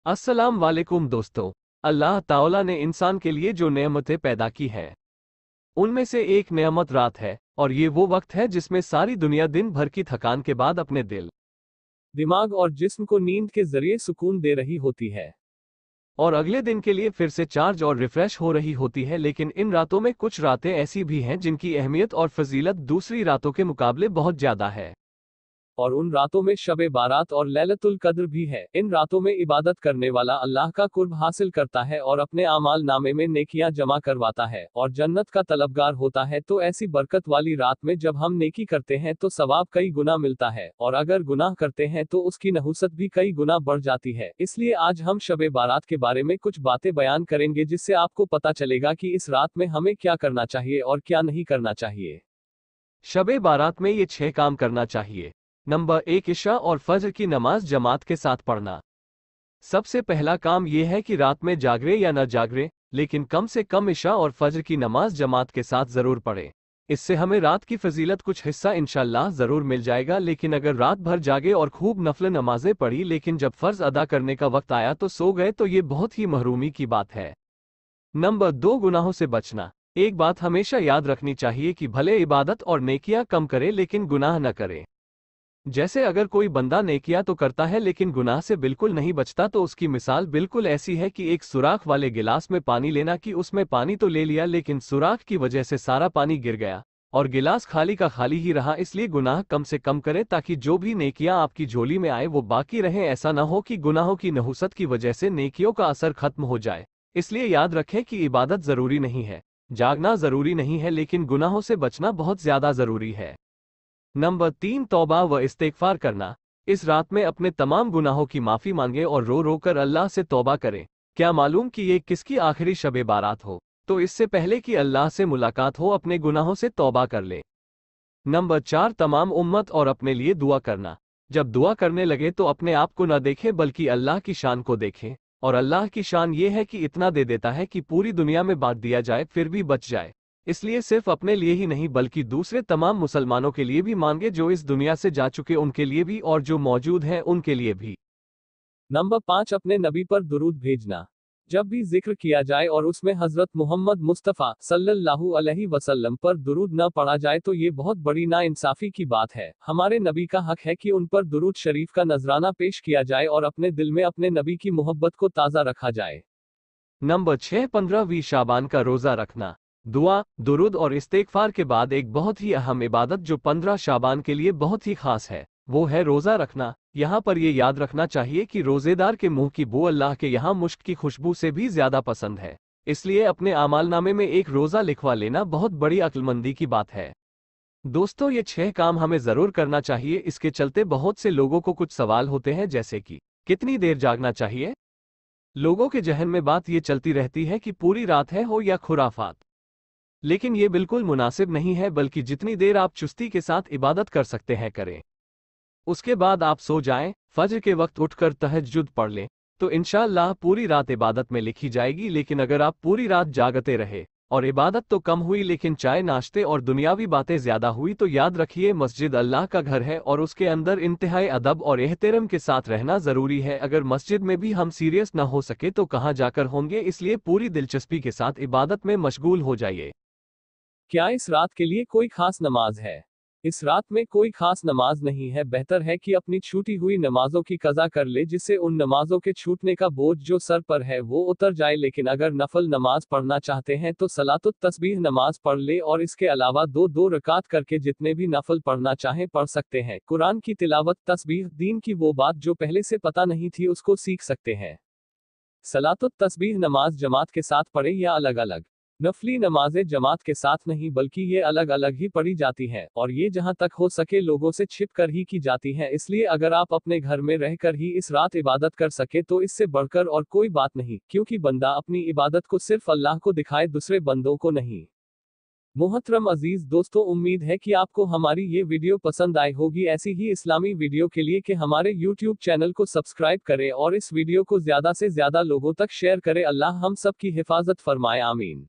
अस्सलाम वालेकुम दोस्तों। अल्लाह ताला ने इंसान के लिए जो नेमतें पैदा की हैं, उनमें से एक नेमत रात है, और ये वो वक्त है जिसमें सारी दुनिया दिन भर की थकान के बाद अपने दिल, दिमाग और जिस्म को नींद के जरिए सुकून दे रही होती है और अगले दिन के लिए फिर से चार्ज और रिफ्रेश हो रही होती है। लेकिन इन रातों में कुछ रातें ऐसी भी हैं जिनकी अहमियत और फजीलत दूसरी रातों के मुकाबले बहुत ज्यादा है, और उन रातों में शबे बारात और लैलतुल कद्र भी है। इन रातों में इबादत करने वाला अल्लाह का कुर्ब हासिल करता है और अपने आमाल नामे में नेकियां जमा करवाता है और जन्नत का तलबगार होता है। तो ऐसी बरकत वाली रात में जब हम नेकी करते हैं तो सवाब कई गुना मिलता है, और अगर गुनाह करते हैं तो उसकी नहुसत भी कई गुना बढ़ जाती है। इसलिए आज हम शबे बारात के बारे में कुछ बातें बयान करेंगे जिससे आपको पता चलेगा कि इस रात में हमें क्या करना चाहिए और क्या नहीं करना चाहिए। शबे बारात में ये 6 काम करना चाहिए। नंबर 1, इशा और फजर की नमाज जमात के साथ पढ़ना। सबसे पहला काम यह है कि रात में जागरे या न जागरे, लेकिन कम से कम इशा और फजर की नमाज जमात के साथ जरूर पढ़ें। इससे हमें रात की फजीलत कुछ हिस्सा इंशाल्लाह जरूर मिल जाएगा। लेकिन अगर रात भर जागे और खूब नफल नमाजें पढ़ी लेकिन जब फर्ज अदा करने का वक्त आया तो सो गए तो ये बहुत ही महरूमी की बात है। नंबर 2, गुनाहों से बचना। एक बात हमेशा याद रखनी चाहिए कि भले इबादत और नेकियां कम करे लेकिन गुनाह न करे। जैसे अगर कोई बंदा नेकिया तो करता है लेकिन गुनाह से बिल्कुल नहीं बचता, तो उसकी मिसाल बिल्कुल ऐसी है कि एक सुराख वाले गिलास में पानी लेना, कि उसमें पानी तो ले लिया लेकिन सुराख की वजह से सारा पानी गिर गया और गिलास खाली का खाली ही रहा। इसलिए गुनाह कम से कम करें ताकि जो भी नेकियां आपकी झोली में आए वो बाकी रहें। ऐसा न हो कि गुनाहों की नहुसत की वजह से नेकियों का असर खत्म हो जाए। इसलिए याद रखें कि इबादत जरूरी नहीं है, जागना जरूरी नहीं है, लेकिन गुनाहों से बचना बहुत ज्यादा जरूरी है। नंबर 3, तौबा व इस्तिगफार करना। इस रात में अपने तमाम गुनाहों की माफी मांगे और रो रो कर अल्लाह से तौबा करें। क्या मालूम कि ये किसकी आखिरी शबे बारात हो, तो इससे पहले कि अल्लाह से मुलाकात हो अपने गुनाहों से तौबा कर ले। नंबर 4, तमाम उम्मत और अपने लिए दुआ करना। जब दुआ करने लगे तो अपने आप को न देखें बल्कि अल्लाह की शान को देखें, और अल्लाह की शान ये है कि इतना दे देता है कि पूरी दुनिया में बांट दिया जाए फिर भी बच जाए। इसलिए सिर्फ अपने लिए ही नहीं बल्कि दूसरे तमाम मुसलमानों के लिए भी मांगे, जो इस दुनिया से जा चुके उनके लिए भी और जो मौजूद हैं उनके लिए भी। नंबर 5, अपने नबी पर दुरूद भेजना। जब भी जिक्र किया जाए और उसमें हजरत मोहम्मद मुस्तफ़ा सल्लल्लाहु अलैहि वसल्लम पर दुरूद न पढ़ा जाए तो ये बहुत बड़ी नाइंसाफी की बात है। हमारे नबी का हक है कि उन पर दुरूद शरीफ का नजराना पेश किया जाए और अपने दिल में अपने नबी की मोहब्बत को ताज़ा रखा जाए। नंबर 6, 15वीं शाबान का रोजा रखना। दुआ, दुरूद और इस्तिगफार के बाद एक बहुत ही अहम इबादत जो 15 शाबान के लिए बहुत ही खास है, वो है रोजा रखना। यहाँ पर ये याद रखना चाहिए कि रोजेदार के मुंह की बू अल्लाह के यहाँ मुश्क की खुशबू से भी ज्यादा पसंद है। इसलिए अपने आमालनामे में एक रोजा लिखवा लेना बहुत बड़ी अक्लमंदी की बात है। दोस्तों, ये 6 काम हमें जरूर करना चाहिए। इसके चलते बहुत से लोगों को कुछ सवाल होते हैं, जैसे कि कितनी देर जागना चाहिए। लोगों के जहन में बात ये चलती रहती है कि पूरी रात है हो या खुराफात, लेकिन ये बिल्कुल मुनासिब नहीं है, बल्कि जितनी देर आप चुस्ती के साथ इबादत कर सकते हैं करें। उसके बाद आप सो जाएं, फजर के वक्त उठकर तहज्जुद पढ़ लें, तो इंशाअल्लाह पूरी रात इबादत में लिखी जाएगी। लेकिन अगर आप पूरी रात जागते रहे और इबादत तो कम हुई लेकिन चाय नाश्ते और दुनियावी बातें ज्यादा हुई, तो याद रखिए मस्जिद अल्लाह का घर है और उसके अंदर इंतहाई अदब और एहतराम के साथ रहना जरूरी है। अगर मस्जिद में भी हम सीरियस न हो सके तो कहाँ जाकर होंगे। इसलिए पूरी दिलचस्पी के साथ इबादत में मशगूल हो जाइए। क्या इस रात के लिए कोई खास नमाज है? इस रात में कोई खास नमाज नहीं है। बेहतर है कि अपनी छूटी हुई नमाजों की कज़ा कर ले, जिससे उन नमाजों के छूटने का बोझ जो सर पर है वो उतर जाए। लेकिन अगर नफल नमाज पढ़ना चाहते हैं तो सलातुत तस्बीह नमाज पढ़ ले, और इसके अलावा 2-2 रकात करके जितने भी नफल पढ़ना चाहें पढ़ सकते हैं। कुरान की तिलावत, तस्बीह, दीन की वो बात जो पहले से पता नहीं थी उसको सीख सकते हैं। सलातुत तस्बीह नमाज जमात के साथ पढ़े या अलग अलग। नफली नमाजें जमात के साथ नहीं बल्कि ये अलग अलग ही पढ़ी जाती हैं, और ये जहां तक हो सके लोगों से छिप कर ही की जाती हैं। इसलिए अगर आप अपने घर में रहकर ही इस रात इबादत कर सके तो इससे बढ़कर और कोई बात नहीं, क्योंकि बंदा अपनी इबादत को सिर्फ अल्लाह को दिखाए, दूसरे बंदों को नहीं। मोहतरम अजीज दोस्तों, उम्मीद है कि आपको हमारी ये वीडियो पसंद आई होगी। ऐसी ही इस्लामी वीडियो के लिए कि हमारे YouTube चैनल को सब्सक्राइब करें और इस वीडियो को ज्यादा से ज्यादा लोगों तक शेयर करें। अल्लाह हम सब की हिफाजत फरमाए, आमीन।